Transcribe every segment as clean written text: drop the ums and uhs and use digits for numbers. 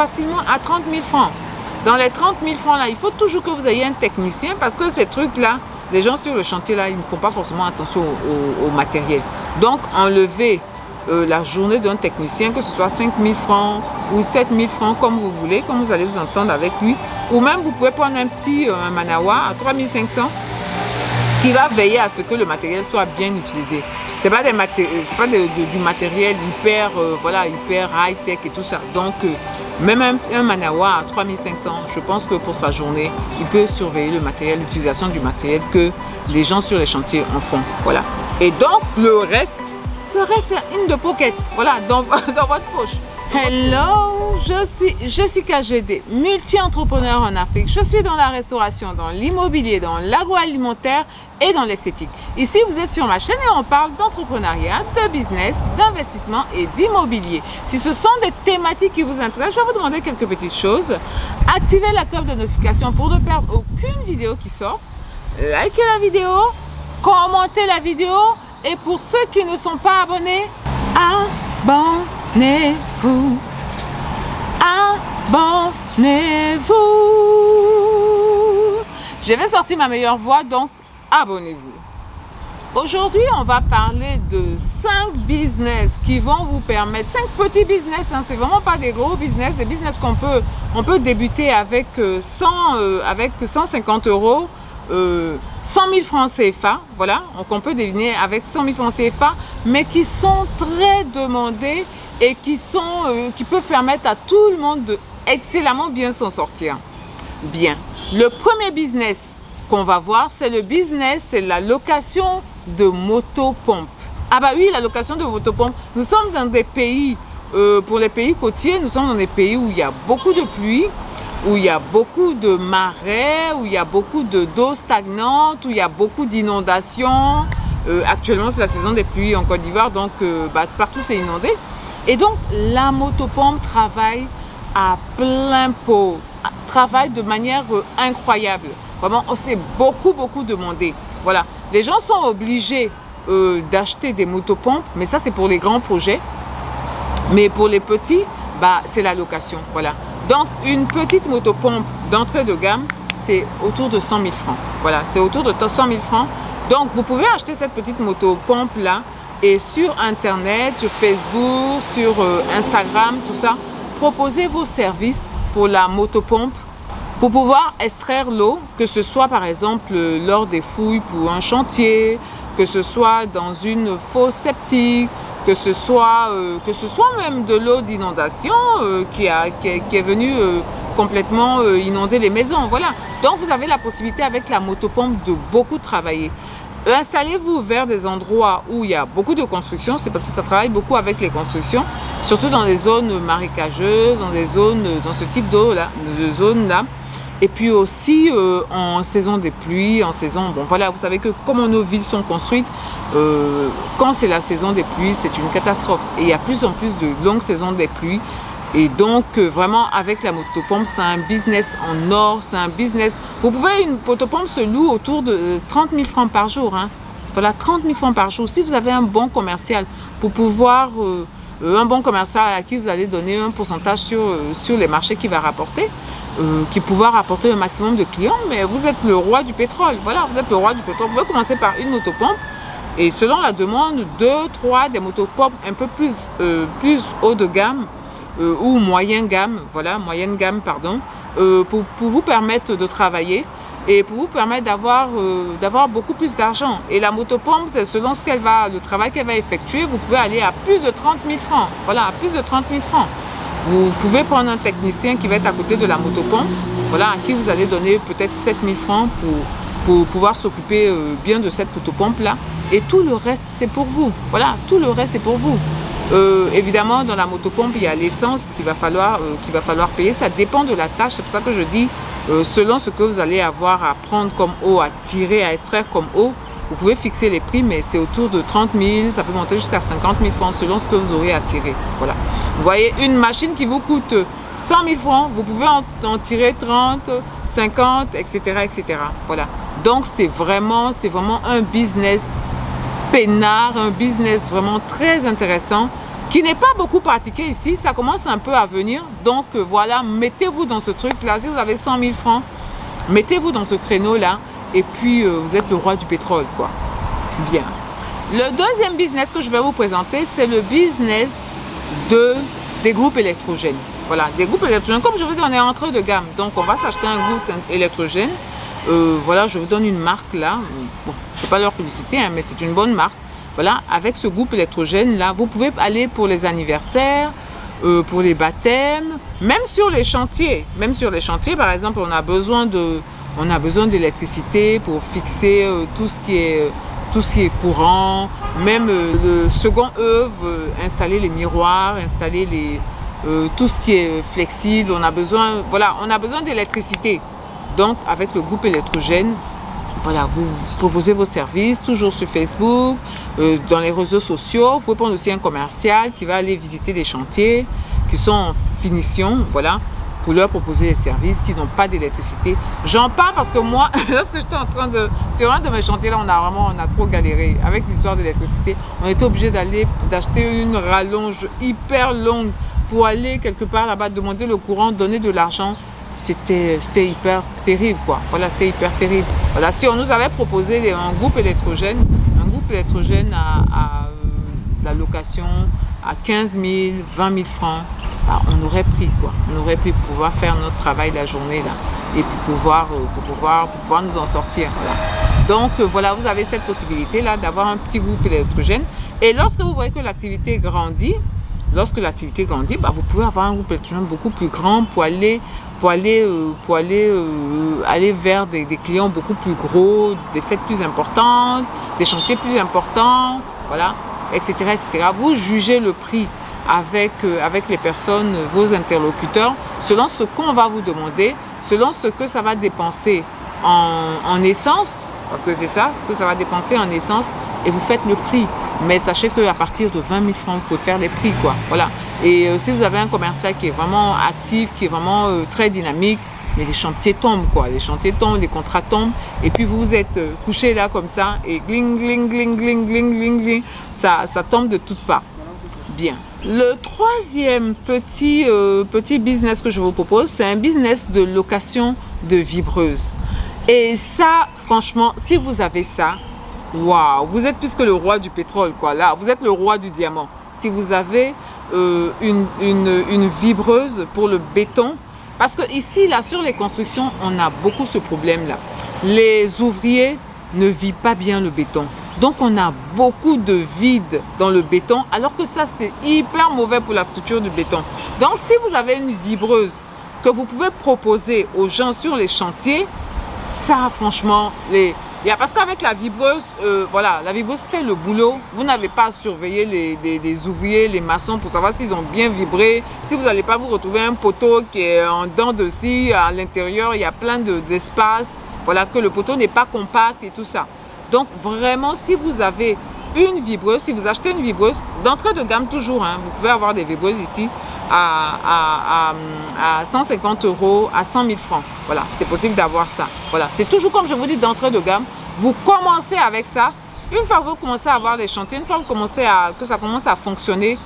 facilement à 30 000 francs. Dans les 30 000 francs là, il faut toujours que vous ayez un technicien parce que ces trucs là, les gens sur le chantier là, ils ne font pas forcément attention au matériel. Donc enlevez la journée d'un technicien, que ce soit 5 000 francs ou 7 000 francs comme vous voulez, comme vous allez vous entendre avec lui. Ou même vous pouvez prendre un petit Manawa à 3 500 qui va veiller à ce que le matériel soit bien utilisé. Ce n'est pas, du matériel hyper, hyper high-tech et tout ça. Donc, même un Manawa à 3 500, je pense que pour sa journée, il peut surveiller le matériel, l'utilisation du matériel que les gens sur les chantiers en font. Voilà. Et donc, le reste c'est in the pocket. Voilà, dans votre poche. Hello, je suis Jessica GD, multi-entrepreneur en Afrique. Je suis dans la restauration, dans l'immobilier, dans l'agroalimentaire et dans l'esthétique. Ici, vous êtes sur ma chaîne et on parle d'entrepreneuriat, de business, d'investissement et d'immobilier. Si ce sont des thématiques qui vous intéressent, je vais vous demander quelques petites choses. Activez la cloche de notification pour ne perdre aucune vidéo qui sort. Likez la vidéo, commentez la vidéo et pour ceux qui ne sont pas abonnés, abonnez-vous. Abonnez-vous. Je vais sortir ma meilleure voix, donc abonnez-vous. Aujourd'hui, on va parler de 5 business qui vont vous permettre, 5 petits business, hein, c'est vraiment pas des gros business, des business qu'on peut débuter avec 150 euros, 100 000 francs CFA, voilà, donc on peut deviner avec 100 000 francs CFA, mais qui sont très demandés et qui peuvent permettre à tout le monde de excellemment bien s'en sortir. Bien, le premier business qu'on va voir, c'est la location de motopompes. Ah bah oui, la location de motopompes. Nous sommes dans des pays, pour les pays côtiers, nous sommes dans des pays où il y a beaucoup de pluie, où il y a beaucoup de marais, où il y a beaucoup d'eau stagnante, où il y a beaucoup d'inondations. Actuellement, c'est la saison des pluies en Côte d'Ivoire, donc partout c'est inondé. Et donc, la motopompe travaille à plein pot, travaille de manière incroyable. Vraiment, c'est beaucoup demandé. Voilà, les gens sont obligés d'acheter des motopompes, mais ça c'est pour les grands projets. Mais pour les petits, c'est la location. Voilà. Donc, une petite motopompe d'entrée de gamme, c'est autour de 100 000 francs. Voilà, c'est autour de 100 000 francs. Donc, vous pouvez acheter cette petite motopompe-là et sur Internet, sur Facebook, sur Instagram, tout ça, proposez vos services pour la motopompe pour pouvoir extraire l'eau, que ce soit par exemple lors des fouilles pour un chantier, que ce soit dans une fosse septique, que ce soit même de l'eau d'inondation qui est venue complètement inonder les maisons. Voilà. Donc vous avez la possibilité avec la motopompe de beaucoup travailler. Installez-vous vers des endroits où il y a beaucoup de construction, c'est parce que ça travaille beaucoup avec les constructions, surtout dans les zones marécageuses, dans ce type de zones-là. Et puis aussi en saison des pluies, vous savez que comme nos villes sont construites, quand c'est la saison des pluies, c'est une catastrophe. Et il y a plus en plus de longues saisons des pluies. Et donc, vraiment, avec la motopompe, c'est un business en or, c'est un business. Une motopompe se loue autour de 30 000 francs par jour. Hein. Voilà, 30 000 francs par jour. Si vous avez un bon commercial, un bon commercial à qui vous allez donner un pourcentage sur les marchés qui va rapporter, qui pourra rapporter un maximum de clients, mais vous êtes le roi du pétrole. Voilà, vous êtes le roi du pétrole. Vous pouvez commencer par une motopompe et selon la demande, 2, 3 des motopompes un peu plus haut de gamme ou moyenne gamme, pour vous permettre de travailler et pour vous permettre d'avoir beaucoup plus d'argent. Et la motopompe, c'est selon le travail qu'elle va effectuer, vous pouvez aller à plus de 30 000 francs. Voilà, à plus de 30 000 francs. Vous pouvez prendre un technicien qui va être à côté de la motopompe, voilà, à qui vous allez donner peut-être 7 000 francs pour pouvoir s'occuper bien de cette motopompe-là. Et tout le reste, c'est pour vous. Voilà, tout le reste, c'est pour vous. Évidemment, dans la motopompe, il y a l'essence qu'il va falloir payer. Ça dépend de la tâche. C'est pour ça que je dis, selon ce que vous allez avoir à prendre comme eau, à tirer, à extraire comme eau, vous pouvez fixer les prix, mais c'est autour de 30 000, ça peut monter jusqu'à 50 000 francs selon ce que vous aurez à tirer. Voilà. Vous voyez, une machine qui vous coûte 100 000 francs, vous pouvez en tirer 30, 50, etc. etc. Voilà. Donc, c'est vraiment un business peinard, un business vraiment très intéressant qui n'est pas beaucoup pratiqué ici. Ça commence un peu à venir. Donc voilà, mettez-vous dans ce truc-là. Si vous avez 100 000 francs, mettez-vous dans ce créneau-là. Et puis, vous êtes le roi du pétrole, quoi. Bien. Le deuxième business que je vais vous présenter, c'est le business des groupes électrogènes. Voilà, des groupes électrogènes. Comme je vous dis, on est en train de gamme. Donc, on va s'acheter un groupe électrogène. Voilà, je vous donne une marque là. Bon, je ne fais pas leur publicité, hein, mais c'est une bonne marque. Voilà, avec ce groupe électrogène là, vous pouvez aller pour les anniversaires, pour les baptêmes, même sur les chantiers. Même sur les chantiers, par exemple, on a besoin d'électricité pour fixer tout ce qui est courant, même le second œuvre, installer les miroirs, installer tout ce qui est flexible. On a besoin d'électricité. Donc, avec le groupe électrogène, voilà, vous proposez vos services, toujours sur Facebook, dans les réseaux sociaux. Vous pouvez prendre aussi un commercial qui va aller visiter des chantiers qui sont en finition, voilà, pour leur proposer des services s'ils n'ont pas d'électricité. J'en parle parce que moi, lorsque j'étais sur un de mes chantiers, là, on a trop galéré avec l'histoire d'électricité. On était obligé d'acheter une rallonge hyper longue pour aller quelque part là-bas, demander le courant, donner de l'argent. C'était hyper terrible, quoi. Voilà, c'était hyper terrible. Voilà, si on nous avait proposé un groupe électrogène à la location à 15 000, 20 000 francs, bah, on aurait pris, quoi. On aurait pu pouvoir faire notre travail la journée, là, et pour pouvoir nous en sortir, voilà. Donc, voilà, vous avez cette possibilité-là d'avoir un petit groupe électrogène. Et lorsque vous voyez que l'activité grandit, bah, vous pouvez avoir un groupe électrogène beaucoup plus grand pour aller vers des clients beaucoup plus gros, des fêtes plus importantes, des chantiers plus importants, voilà, etc., etc. Vous jugez le prix avec les personnes, vos interlocuteurs, selon ce qu'on va vous demander, selon ce que ça va dépenser en essence, parce que c'est ça, ce que ça va dépenser en essence, et vous faites le prix. Mais sachez qu'à partir de 20 000 francs, vous pouvez faire les prix, quoi. Voilà. Et si vous avez un commercial qui est vraiment actif, qui est vraiment très dynamique, mais les chantiers tombent, quoi. Les chantiers tombent, les contrats tombent, et puis vous êtes couché là comme ça, et gling, gling, gling, gling, gling, gling, gling, ça tombe de toutes parts. Bien. Le troisième petit business que je vous propose, c'est un business de location de vibreuses. Et ça, franchement, si vous avez ça, waouh, vous êtes plus que le roi du pétrole, quoi. Là, vous êtes le roi du diamant. Si vous avez une vibreuse pour le béton, parce que ici, là, sur les constructions, on a beaucoup ce problème-là. Les ouvriers ne vivent pas bien le béton. Donc, on a beaucoup de vide dans le béton, alors que ça, c'est hyper mauvais pour la structure du béton. Donc, si vous avez une vibreuse que vous pouvez proposer aux gens sur les chantiers, ça, franchement, parce qu'avec la vibreuse, voilà, la vibreuse fait le boulot. Vous n'avez pas à surveiller les ouvriers, les maçons pour savoir s'ils ont bien vibré. Si vous n'allez pas vous retrouver un poteau qui est en dents de scie, à l'intérieur, il y a plein d'espace. Voilà, que le poteau n'est pas compact et tout ça. Donc, vraiment, si vous avez une vibreuse, si vous achetez une vibreuse, d'entrée de gamme toujours, hein, vous pouvez avoir des vibreuses ici à 150 €, à 100 000 francs. Voilà, c'est possible d'avoir ça. Voilà, c'est toujours comme je vous dis, d'entrée de gamme. Vous commencez avec ça. Une fois que vous commencez à avoir les chantiers, une fois que ça commence à fonctionner,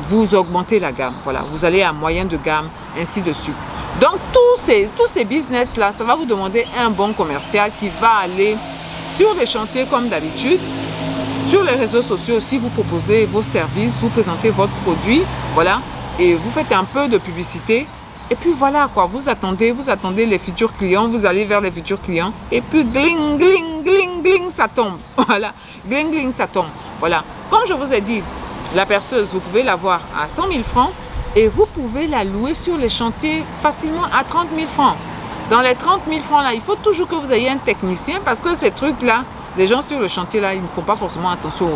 vous augmentez la gamme. Voilà, vous allez à moyen de gamme, ainsi de suite. Donc, tous ces business-là, ça va vous demander un bon commercial qui va aller sur les chantiers comme d'habitude. Sur les réseaux sociaux aussi, vous proposez vos services, vous présentez votre produit, voilà, et vous faites un peu de publicité. Et puis voilà, quoi, vous attendez les futurs clients, vous allez vers les futurs clients, et puis gling, gling, gling, gling, ça tombe. Voilà, gling, gling, ça tombe. Voilà, comme je vous ai dit, la perceuse, vous pouvez l'avoir à 100 000 francs, et vous pouvez la louer sur les chantiers facilement à 30 000 francs. Dans les 30 000 francs là, il faut toujours que vous ayez un technicien, parce que ces trucs-là, les gens sur le chantier là, ils ne font pas forcément attention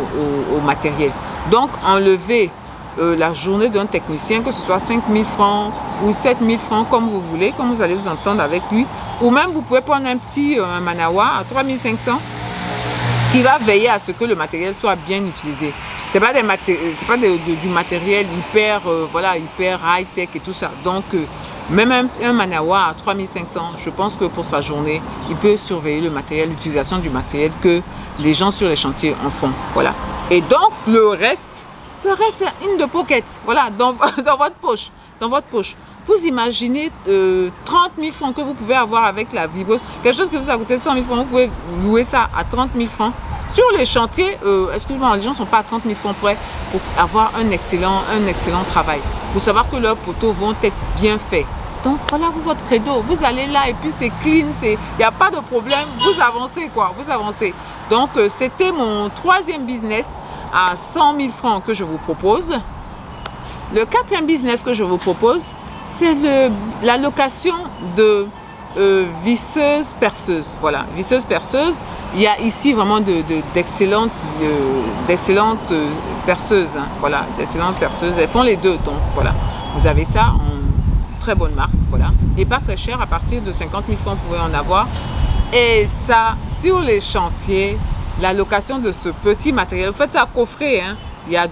au matériel. Donc, enlevez la journée d'un technicien, que ce soit 5 000 francs ou 7 000 francs, comme vous voulez, comme vous allez vous entendre avec lui. Ou même, vous pouvez prendre un petit Manawa à 3 500 qui va veiller à ce que le matériel soit bien utilisé. Ce n'est pas, du matériel hyper high-tech et tout ça. Donc, même un Manawa à 3 500, je pense que pour sa journée, il peut surveiller le matériel, l'utilisation du matériel que les gens sur les chantiers en font. Voilà. Et donc, le reste, Le reste, c'est in the pocket. Voilà, dans votre poche. Dans votre poche. Vous imaginez 30 000 francs que vous pouvez avoir avec la vibreuse. Quelque chose qui vous a coûté 100 000 francs, vous pouvez louer ça à 30 000 francs. Sur les chantiers, excusez-moi, les gens ne sont pas à 30 000 francs près pour avoir un excellent travail. Pour savoir que leurs poteaux vont être bien faits. Donc voilà, votre credo. Vous allez là et puis c'est clean, il n'y a pas de problème. Vous avancez quoi, vous avancez. Donc c'était mon troisième business à 100 000 francs que je vous propose. Le quatrième business que je vous propose, c'est la location de visseuses perceuses. Voilà, visseuses perceuses. Il y a ici vraiment d'excellentes perceuses. Hein, voilà, d'excellentes perceuses. Elles font les deux. Donc voilà, vous avez ça en très bonne marque. Voilà, et pas très cher. À partir de 50 000 francs, vous pouvez en avoir. Et ça, sur les chantiers, la location de ce petit matériel. En fait, c'est à coffret. Hein.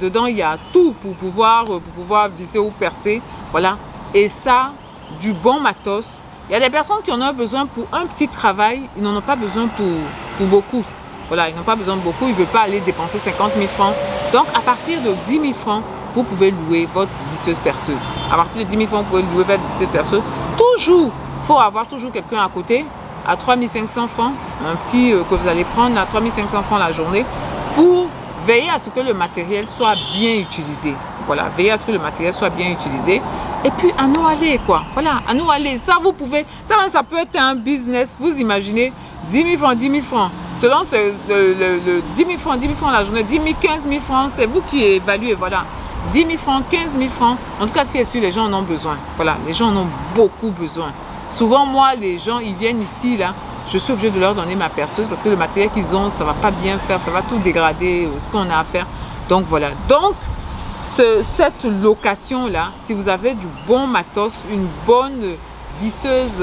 Dedans, il y a tout pour pouvoir visser ou percer. Voilà. Et ça, du bon matos. Il y a des personnes qui en ont besoin pour un petit travail. Ils n'en ont pas besoin pour beaucoup. Voilà, ils n'ont pas besoin de beaucoup. Ils ne veulent pas aller dépenser 50 000 francs. Donc, à partir de 10 000 francs, vous pouvez louer votre visseuse perceuse. À partir de 10 000 francs, vous pouvez louer votre visseuse perceuse. Toujours, il faut avoir toujours quelqu'un à côté. À 3 500 francs, un petit que vous allez prendre à 3 500 francs la journée pour veiller à ce que le matériel soit bien utilisé. Voilà, veiller à ce que le matériel soit bien utilisé. Et puis, à nous aller, quoi. Voilà, à nous aller. Ça, vous pouvez, ça peut être un business. Vous imaginez, 10 000 francs, 10 000 francs. Selon 10 000 francs la journée, 10 000, 15 000 francs, c'est vous qui évaluez, voilà. 10 000 francs, 15 000 francs. En tout cas, ce qui est sûr, les gens en ont besoin. Voilà, les gens en ont beaucoup besoin. Souvent, moi, les gens, ils viennent ici, là, je suis obligée de leur donner ma perceuse parce que le matériel qu'ils ont, ça ne va pas bien faire, ça va tout dégrader, ce qu'on a à faire. Donc, voilà. Donc, cette location-là, si vous avez du bon matos, une bonne visseuse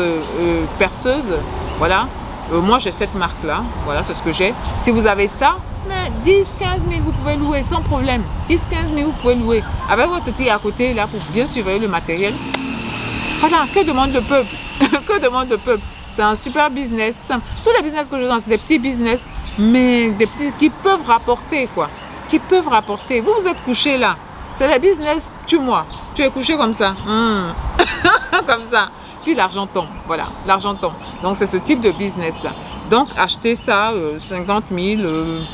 perceuse, voilà. Moi, j'ai cette marque-là. Voilà, c'est ce que j'ai. Si vous avez ça, mais 10, 15 000, vous pouvez louer sans problème. 10, 15 000, vous pouvez louer. Avec votre petit à côté, là, pour bien surveiller le matériel. Voilà, que demande le peuple? Que demande le peuple? C'est un super business. Tous les business que je donne, c'est des petits business, mais des petits qui peuvent rapporter, quoi. Qui peuvent rapporter. Vous êtes couché là. C'est les business, tue-moi. Tu es couché comme ça. Comme ça. Puis l'argent tombe. Voilà, l'argent tombe. Donc, c'est ce type de business-là. Donc, achetez ça, 50 000,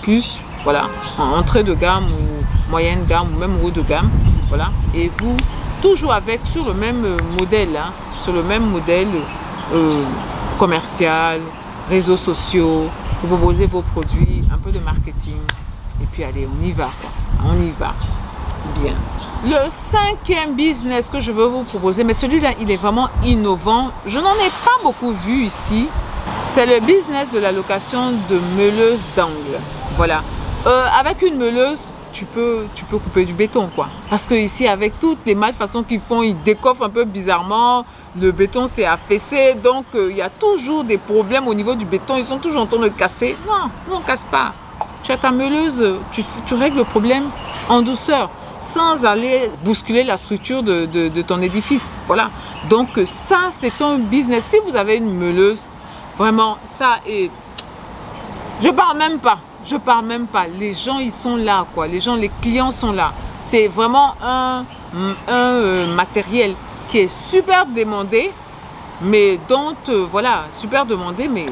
plus, voilà, en entrée de gamme ou moyenne gamme ou même haut de gamme. Voilà. Et vous, toujours sur le même modèle, hein, sur le même modèle commercial, réseaux sociaux, vous proposez vos produits, un peu de marketing, et puis allez, on y va, quoi. On y va. Bien. Le cinquième business que je veux vous proposer, mais celui-là, il est vraiment innovant. Je n'en ai pas beaucoup vu ici. C'est le business de la location de meuleuses d'angles. Voilà. Avec une meuleuse, tu peux couper du béton, quoi. Parce que ici, avec toutes les malfaçons qu'ils font, ils décoffrent un peu bizarrement. Le béton s'est affaissé, donc il y a toujours des problèmes au niveau du béton. Ils sont toujours en train de casser. Non, on ne casse pas. Tu as ta meuleuse, tu règles le problème en douceur, sans aller bousculer la structure de ton édifice. Voilà. Donc ça, c'est un business. Si vous avez une meuleuse, vraiment, ça est... Je parle même pas. Les gens, ils sont là, quoi. Les clients sont là. C'est vraiment un matériel qui est super demandé, mais dont, voilà, super demandé, mais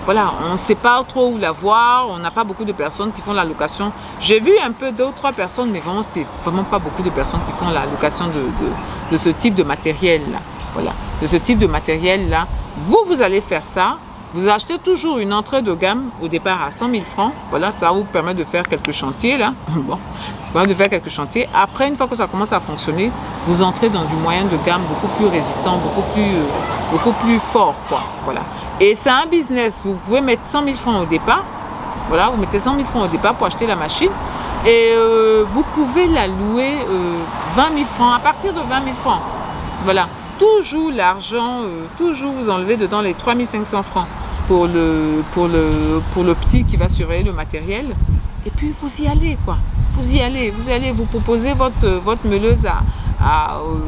voilà, on ne sait pas trop où la voir. On n'a pas beaucoup de personnes qui font la location. J'ai vu un peu 2 ou 3 personnes, mais vraiment, c'est vraiment pas beaucoup de personnes qui font la location de ce type de matériel-là. Voilà, de ce type de matériel-là. Vous allez faire ça. Vous achetez toujours une entrée de gamme au départ à 100 000 francs. Voilà, ça vous permet de faire quelques chantiers là. Bon, ça permet de faire quelques chantiers. Après, une fois que ça commence à fonctionner, vous entrez dans du moyen de gamme beaucoup plus résistant, beaucoup plus fort, quoi. Voilà. Et c'est un business. Vous pouvez mettre 100 000 francs au départ. Voilà, vous mettez 100 000 francs au départ pour acheter la machine. Et vous pouvez la louer 20 000 francs, à partir de 20 000 francs. Voilà. Toujours l'argent, toujours vous enlevez dedans les 3 500 francs pour le petit qui va surveiller le matériel. Et puis vous y allez, quoi. Vous y allez, vous proposez votre meuleuse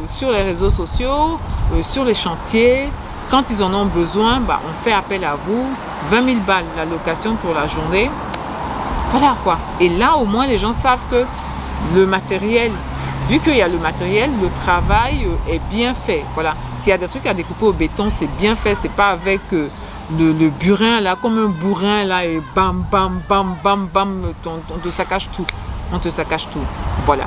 sur les réseaux sociaux, sur les chantiers. Quand ils en ont besoin, on fait appel à vous. 20 000 balles la location pour la journée. Voilà, quoi. Et là, au moins, les gens savent que le matériel, vu qu'il y a le matériel, le travail est bien fait. Voilà. S'il y a des trucs à découper au béton, c'est bien fait. C'est pas avec le burin là, comme un bourrin là, et bam, bam, bam, bam, bam, on te saccage tout. On te saccage tout. Voilà.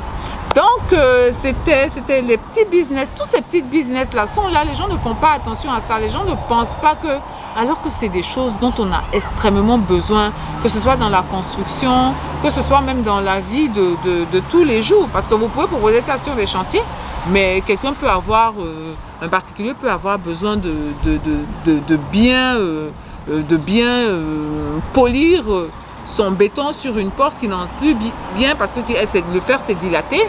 Donc, c'était les petits business. Tous ces petits business là sont là. Les gens ne font pas attention à ça. Les gens ne pensent pas que, alors que c'est des choses dont on a extrêmement besoin, que ce soit dans la construction, que ce soit même dans la vie de tous les jours. Parce que vous pouvez proposer ça sur les chantiers, mais quelqu'un peut avoir, un particulier peut avoir besoin de bien polir son béton sur une porte qui n'entre plus bien parce que le fer s'est dilaté.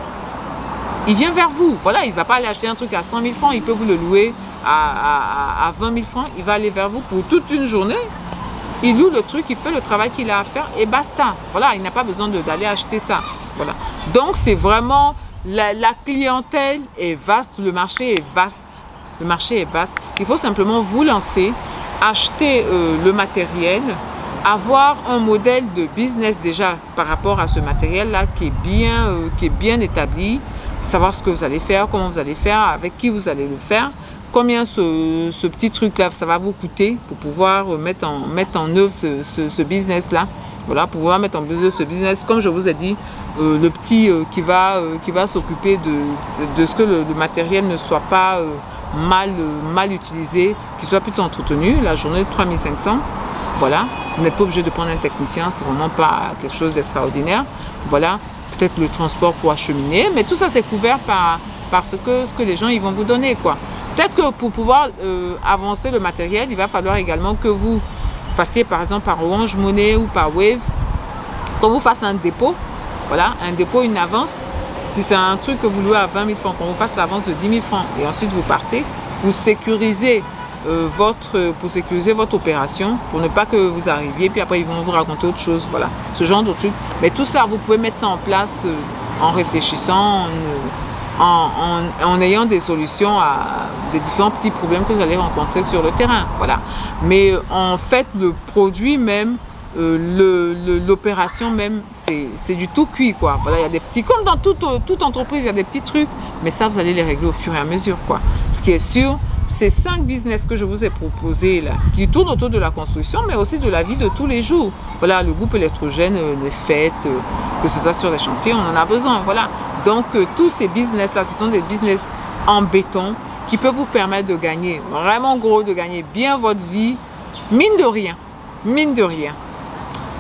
Il vient vers vous. Voilà, il ne va pas aller acheter un truc à 100 000 francs, il peut vous le louer à 20 000 francs. Il va aller vers vous pour toute une journée. Il loue le truc, il fait le travail qu'il a à faire et basta. Voilà, il n'a pas besoin d'aller acheter ça. Voilà. Donc, c'est vraiment, la clientèle est vaste, le marché est vaste. Le marché est vaste. Il faut simplement vous lancer, acheter le matériel, avoir un modèle de business déjà par rapport à ce matériel-là qui est bien établi. Savoir ce que vous allez faire, comment vous allez faire, avec qui vous allez le faire, combien ce petit truc-là, ça va vous coûter pour pouvoir mettre en œuvre ce business-là. Voilà, pour pouvoir mettre en œuvre ce business. Comme je vous ai dit, le petit qui va s'occuper de ce que le matériel ne soit pas mal utilisé, qu'il soit plutôt entretenu, la journée de 3 500. Voilà, vous n'êtes pas obligé de prendre un technicien, c'est vraiment pas quelque chose d'extraordinaire. Voilà. Peut-être le transport pour acheminer, mais tout ça c'est couvert par ce que les gens ils vont vous donner, quoi. Peut-être que pour pouvoir avancer le matériel, il va falloir également que vous fassiez par exemple par Orange Money ou par Wave, qu'on vous fasse un dépôt, voilà, un dépôt, une avance. Si c'est un truc que vous louez à 20 000 francs, qu'on vous fasse l'avance de 10 000 francs et ensuite vous partez pour sécuriser votre opération, pour ne pas que vous arriviez puis après ils vont vous raconter autre chose, voilà, ce genre de truc. Mais tout ça, vous pouvez mettre ça en place en réfléchissant, en ayant des solutions à des différents petits problèmes que vous allez rencontrer sur le terrain, voilà. Mais en fait, le produit même, l'opération même, c'est du tout cuit, quoi. Voilà, il y a des petits, comme dans toute entreprise, il y a des petits trucs, mais ça, vous allez les régler au fur et à mesure, quoi. Ce qui est sûr, ces 5 business que je vous ai proposés là, qui tournent autour de la construction, mais aussi de la vie de tous les jours. Voilà, le groupe électrogène, les fêtes, que ce soit sur les chantiers, on en a besoin. Voilà. Donc, tous ces business-là, ce sont des business en béton qui peuvent vous permettre de gagner vraiment gros, de gagner bien votre vie, mine de rien. Mine de rien.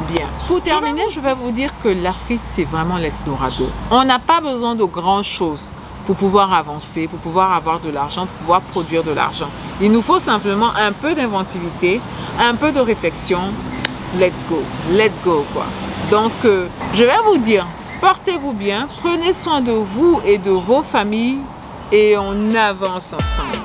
Bien. Pour terminer, je vais vous dire que l'Afrique, c'est vraiment l'Eldorado. On n'a pas besoin de grand-chose pour pouvoir avancer, pour pouvoir avoir de l'argent, pour pouvoir produire de l'argent. Il nous faut simplement un peu d'inventivité, un peu de réflexion. Let's go, quoi. Donc, je vais vous dire, portez-vous bien, prenez soin de vous et de vos familles et on avance ensemble.